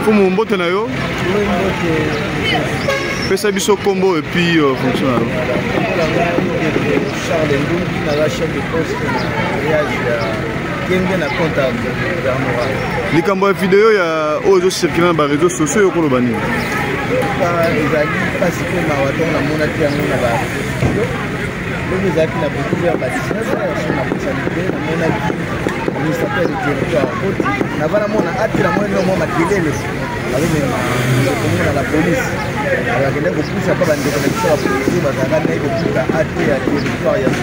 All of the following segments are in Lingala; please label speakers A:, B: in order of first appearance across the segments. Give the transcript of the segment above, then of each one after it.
A: Fumu mbote na yo? Pesa biso combo et puis fonctionne.
B: Charles Ndouki na la chef de poste na voyage Kenge na compte à gouvernement.
A: Likambo ya vidéo ya ozo circuler na réseaux sociaux yoko lobani.
B: Ezali kasi pe mawaton na mona ti yango na ba. Donc ezali na beaucoup ya business na spécialité na mona ki administrateur de territoire oti na bana mona atira mona no moma kelele. Avec la police, alors qu'il y a beaucoup de pas de connexion à la police, parce qu'il y a beaucoup d'atteintes à territoire, il y a des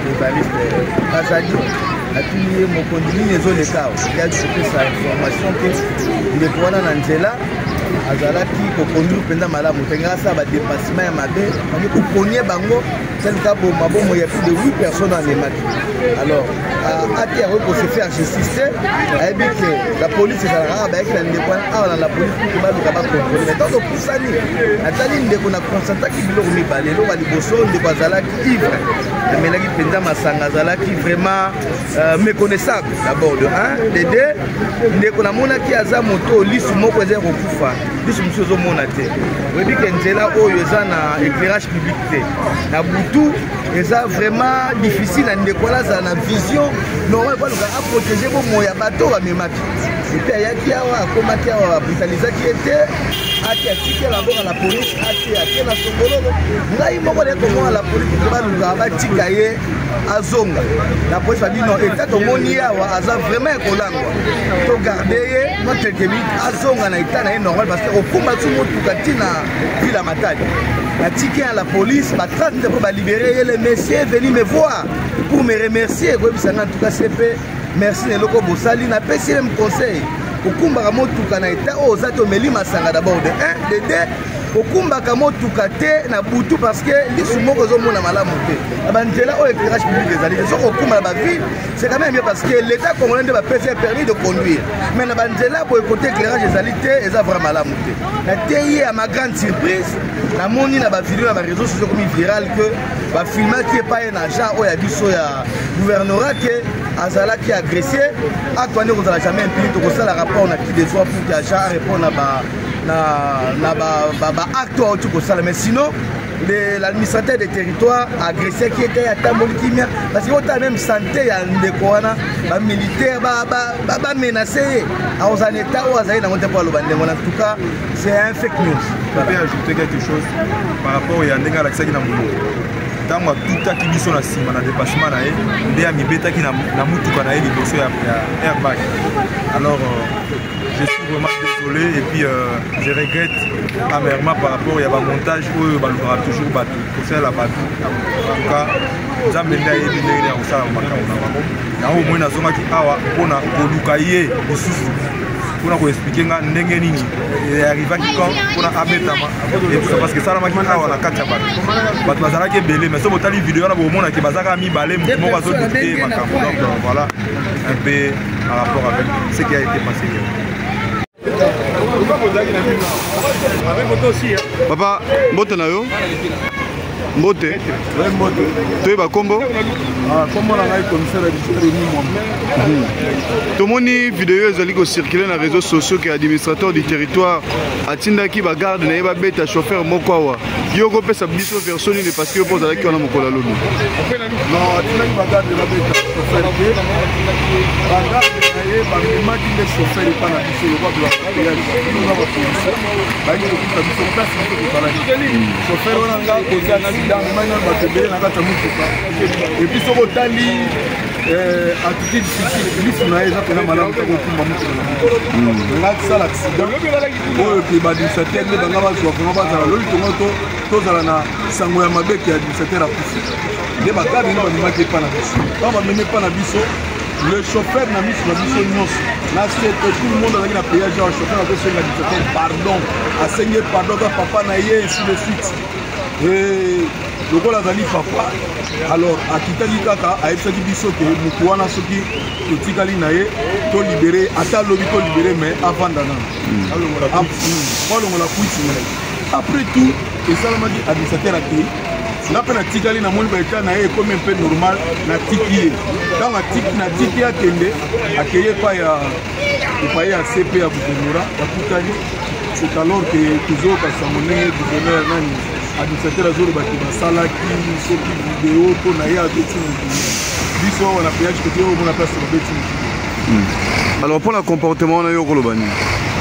B: journalistes, Azali, a tué mon conduit les zones de chaos. Il a dit sa information que les points dans Angela, Azalaki, pour conduire pendant malade, grâce à des dépassements à ma belle, on est au premier bango, c'est le cas pour ma bombe, il y a plus de 8 personnes dans les matchs. Alors, à terre, pour se faire justice, la police est avec la police. Mais dans le Poussani, Nathalie Ndeko a constaté qu'il y a des gens qui ivre. Mais là, il y a des qui vraiment méconnaissables. D'abord, de 1, de 2, Ndeko na qui a moto, l'issue moko est recouvert. L'issue monsieur Zomonate. Vous voyez que Ndela o yoza na éclairage public. Na Boutou, c'est vraiment difficile à Ndeko là, ça na vision. Normalement, il faut protéger vos moyens bateaux à mes matchs. Et puis, il y a qui a combattu à brutaliser qui était. Ati atiki d'abord à la police, ati na songolo. Ngai moko de comment la police va nous abatika ye azonga. La police a dit non, état to moni awa aza vraiment kolangwa. To garder notre demi azonga na état na normal parce que au kumba tu motu katina ville à Matadi. Atiki à la police, ba trace de pour libérer les messieurs venus me voir pour me remercier. Ko bisanga en tout cas CP. Merci les locaux Bossali na pesi même conseil. Okumbaka motuka na eta o zato meli masanga d'abord de 1 de 2 okumbaka motuka te na butu parce que lisu moko zo mona malamu te abanjela o éclairage public des alliés so okuma ba ville c'est quand même bien parce que l'état congolais va passer permis de conduire mais na banjela pour côté éclairage des alliés te eza vraiment malamu te na teye à ma grande surprise na moni na ba vidéo na ba réseaux sociaux comme viral que ba filma qui est pas un agent o ya biso ya gouvernorat que Azala qui a agressé, à quoi nous allons jamais impliquer tout ça, la rapport on a qui des fois pour qu'il y ait répondre à acte ou tout ça, mais sinon l'administrateur des territoires a agressé qui était à Tambolikimia parce qu'il y a même santé à Ndekouana, les militaires menacés aux états ou à Zaïna en tout cas c'est un fake news.
C: Je vais ajouter quelque chose par rapport à Yandenga Laksaki Namoulou. Tango tuta ki biso na sima na dépassement na ye nde amibeta ki na mutuka na ye liboso ya airbag. Alors je suis vraiment désolé et puis je regrette amèrement par rapport à un montage où on aura toujours battu pour faire la batte. En tout cas Nzambe nde ayebi ndenge ya kosala makambo na bango yango omoi nazongaki awa mpona koluka ye lisusu mpona koexplike nga ndenge nini arrivaki quand mpona abetama parce que esalamaki awa na kati ya bato bazalaki ebele mais so botali video wana bomonaki bazalaka mibale moko azodute makambo donc voilà un peu par rapport avec ce qui a été passé hier.
A: Papa, mbote na yo? Mbote? Toyeba kombo?
B: Kombo na ngai commissaire district ni moi.
A: Tomoni vidéo ezali ko circuler na réseaux sociaux que administrateur du territoire atindaki ba garde na yeba beta chauffeur moko awa. Yo ko pesa biso version ni parce que yo posa la ki wana mokola lobi.
B: Non, atindaki ba garde na beta chauffeur te. Ba garde na ye ba maki le chauffeur pa na biso yo ba bla. Ya ni na ba police. Ba ni ko ta biso place ko ta la. Chauffeur wana nga ko za na bidang mana ba te bele na kata mutuka. Et puis so botali attitude difficile lisu na eza pena malamu ko kumba mutuka. Nga sala accident. Oyo ki ba administrateur ne banga ba zo vraiment ba za lolu to tozala na sango ya mabeki ya administrateur apusi. Nde ba garde ni ba maki pa na biso. Ba ba meme pa na biso. Le chauffeur n'a mis sur la mission nyonso. Là, c'est tout le monde a payé le chauffeur a fait l'administrateur pardon, a saigné pardon à papa naïe ainsi de suite. Et le gars a dit papa. Alors, à Kitali Kaka, à Epsaki Bisoke, Moukouana Soki, Tikali naïe, to libéré, à ta lobby to libéré, mais avant d'ana. Après tout, et ça m'a dit administrateur a créé. Na pena tikali na moni baita na ye comme un peu normal na tiki. Dans la tiki na tiki akende akeye pa ya
C: epai ya CP ya Bujumbura bakutani. C'est alors que toujours kasi monene gouverneur nani administrateur azolobaki basalaki soki video mpo na ye abeti mokili biso wana péage côté oyo omona place babeti mokili.
A: Alors pour le comportement na yo koloba nini?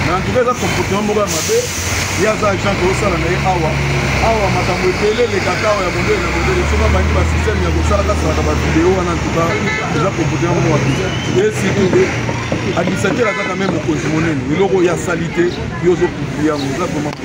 C: Mais en tout cas eza comportement moko ya mabe ye aza agent koosala na ye awa makambo ebele elekaka awa ya mondele na mondele soki abangi basystème ya kosalaka salaka bavideo wana en tout cas eza comportement moko ya biso ye surtout administrateur aza quand même mokonzi monene eloko oyo asali te yo ozopublie yango eza vraiment